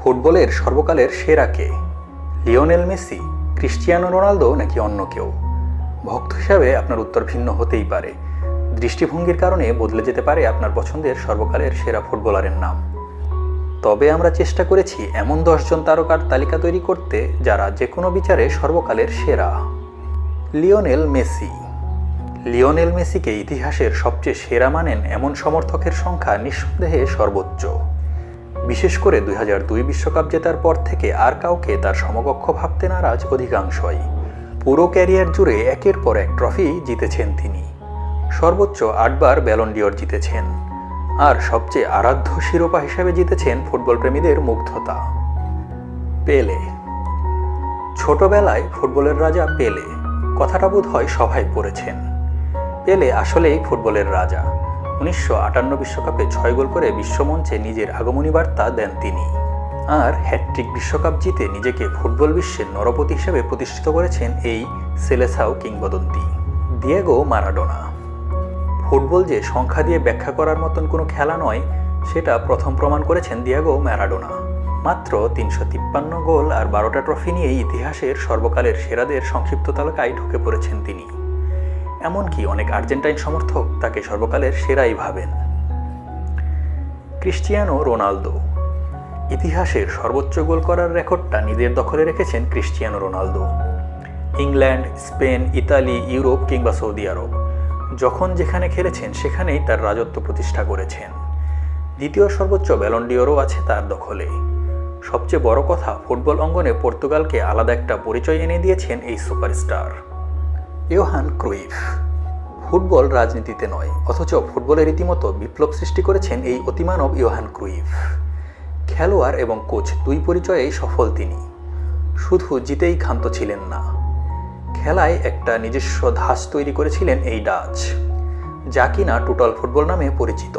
ফুটবলের সর্বকালের সেরা কে? লিওনেল মেসি, ক্রিস্টিয়ানো রোনালদো নাকি অন্য কেউ? ভক্ত হিসাবে আপনার উত্তর ভিন্ন হতেই পারে। দৃষ্টিভঙ্গির কারণে বদলে যেতে পারে আপনার পছন্দের সর্বকালের সেরা ফুটবলারের নাম। তবে আমরা চেষ্টা করেছি এমন 10 জন তারকার তালিকা তৈরি করতে যারা যে কোনো বিচারে সর্বকালের সেরা। Lionel Messi. লিওনেল মেসিকে ইতিহাসের সবচেয়ে সেরা মানেন এমন সমর্থকের সংখ্যা নিঃসন্দেহে সর্বোচ্চ। বিশেষ করে 2002 বিশ্বকাপ জেতার পর থেকে আর কাউকে তার সমকক্ষ ভাবতে নারাজ অধিকাংশই। পুরো ক্যারিয়ার জুড়ে একের পর এক ট্রফি জিতেছেন তিনি। সর্বোচ্চ 8 বার ব্যালন ডিওর জিতেছেন, আর সবচেয়ে আরাধ্য শিরোপা হিসেবে জিতেছেন ফুটবল প্রেমীদের মুগ্ধতা। পেলে। ছোটবেলায় ফুটবলের রাজা পেলে কথাটা বোধ হয় সবাই পড়েছেন। পেলে আসলেই ফুটবলের রাজা। 1958 বিশ্বকাপে 6 গোল করে বিশ্বমঞ্চে নিজের আগমনী বার্তা দেন তিনি। আর হ্যাটট্রিক বিশ্বকাপ জিতে নিজেকে ফুটবল বিশ্বের নরপতি হিসেবে প্রতিষ্ঠিত করেছেন এই সেলেসাও কিংবদন্তি দিয়েগো মারাডোনা। ফুটবল যে সংখ্যা দিয়ে ব্যাখ্যা করার মতন কোনো খেলা নয়, সেটা প্রথম প্রমাণ করেছেন দিয়েগো ম্যারাডোনা। মাত্র 353 গোল আর 12টা ট্রফি নিয়েই ইতিহাসের সর্বকালের সেরাদের সংক্ষিপ্ত তালিকায় ঢুকে পড়েছেন তিনি। এমনকি অনেক আর্জেন্টাইন সমর্থক তাকে সর্বকালের সেরাই ভাবেন। Cristiano Ronaldo. ইতিহাসের সর্বোচ্চ গোল করার রেকর্ডটা নিজের দখলে রেখেছেন Cristiano Ronaldo. England, Spain, Italy, Europe কিংবা সৌদি আরব, যখন যেখানে খেলেছেন সেখানেই তার রাজত্ব প্রতিষ্ঠা করেছেন। দ্বিতীয় সর্বোচ্চ ব্যালন ডিওরও আছে তার দখলে। সবচেয়ে বড় কথা, ফুটবল অঙ্গনে পর্তুগালকে আলাদা একটা পরিচয় এনে দিয়েছেন এই সুপারস্টার। Johan Cruyff. ফুটবল রাজনীতিতে নয়, অথচ ফুটবলে রীতিমতো বিপ্লব সৃষ্টি করেছেন এই অতিমানব ইয়োহান ক্রুইফ। খেলোয়াড় এবং কোচ দুই পরিচয়েই সফল তিনি। শুধু জিতেই ক্ষান্ত ছিলেন না, খেলায় একটা নিজস্ব ধাঁচ তৈরি করেছিলেন এই ডাচ, যা কিনা টোটাল ফুটবল নামে পরিচিত।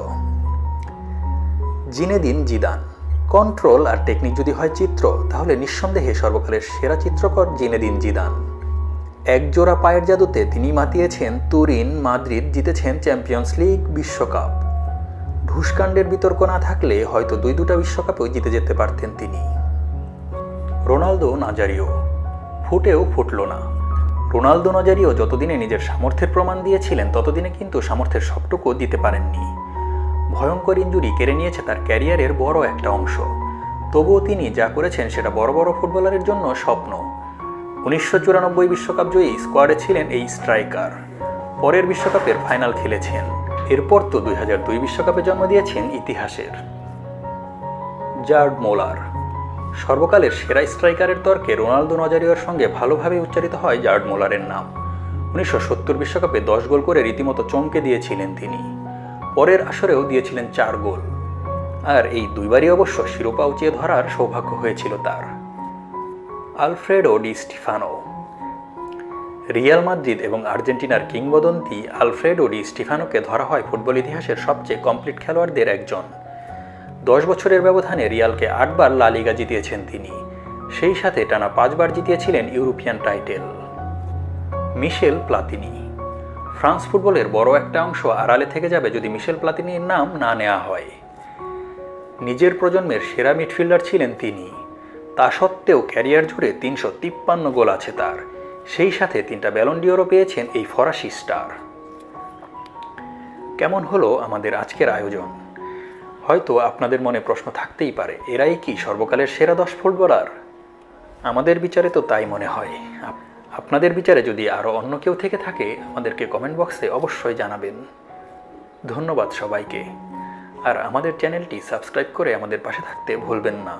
Zinedine Zidane. কন্ট্রোল আর টেকনিক যদি হয় চিত্র, তাহলে নিঃসন্দেহে সর্বকালের সেরা চিত্রকর জিনেদিন জিদান। এক জোড়া পায়ের জাদুতে তিনি মাতিয়েছেন তুরিন, মাদ্রিদ, জিতেছেন চ্যাম্পিয়ন্স লিগ, বিশ্বকাপ। ঢুসকাণ্ডের বিতর্ক না থাকলে হয়তো 2টা বিশ্বকাপেও জিতে যেতে পারতেন তিনি। Ronaldo Nazario. ফুটেও ফুটল না। রোনালদো নাজারিও যতদিনে নিজের সামর্থ্যের প্রমাণ দিয়েছিলেন, ততদিনে কিন্তু সামর্থ্যের সবটুকু দিতে পারেননি। ভয়ঙ্কর ইনজুরি কেড়ে নিয়েছে তার ক্যারিয়ারের বড় একটা অংশ। তবুও তিনি যা করেছেন সেটা বড় বড় ফুটবলারের জন্য স্বপ্ন। 1994 বিশ্বকাপ জয়ী স্কোয়াডে ছিলেন এই স্ট্রাইকার। পরের বিশ্বকাপের ফাইনাল খেলেছেন। এরপর তো 2002 বিশ্বকাপে জন্ম দিয়েছেন ইতিহাসের। জার্ড মোলার। সর্বকালের সেরা স্ট্রাইকারের তর্কে রোনালদো নাজারিওর সঙ্গে ভালোভাবে উচ্চারিত হয় জার্ড মোলারের নাম। 1970 বিশ্বকাপে 10 গোল করে রীতিমতো চমকে দিয়েছিলেন তিনি। পরের আসরেও দিয়েছিলেন 4 গোল। আর এই দুইবারই অবশ্য শিরোপা উঁচিয়ে ধরার সৌভাগ্য হয়েছিল তার। Alfredo D Stefano. Real Madrid এবং আর্জেন্টিনার কিংবদন্তি আলফ্রেডো ডি স্টিফানোকে ধরা হয় ফুটবল ইতিহাসের সবচেয়ে কমপ্লিট খেলোয়াড়দের একজন। 10 বছরের ব্যবধানে রিয়ালকে 8 বার লা লিগা জিতিয়েছেন তিনি। সেই সাথে টানা 5 বার জিতিয়েছিলেন European title. Michel Platini. France ফুটবলের বড় একটা অংশ আড়ালে থেকে যাবে যদি মিশেল প্লাতিনির নাম না নেওয়া হয়। নিজের প্রজন্মের সেরা মিডফিল্ডার ছিলেন তিনি। তা সত্ত্বেও ক্যারিয়ার জুড়ে 353 গোল আছে তার। সেই সাথে 3টা ব্যালন ডিওরও পেয়েছেন এই ফরাসি স্টার। কেমন হলো আমাদের আজকের আয়োজন? হয়তো আপনাদের মনে প্রশ্ন থাকতেই পারে, এরাই কি সর্বকালের সেরা 10 ফুটবলার? আমাদের বিচারে তো তাই মনে হয়। আপনাদের বিচারে যদি আরও অন্য কেউ থেকে থাকে, আমাদেরকে কমেন্ট বক্সে অবশ্যই জানাবেন। ধন্যবাদ সবাইকে। আর আমাদের চ্যানেলটি সাবস্ক্রাইব করে আমাদের পাশে থাকতে ভুলবেন না।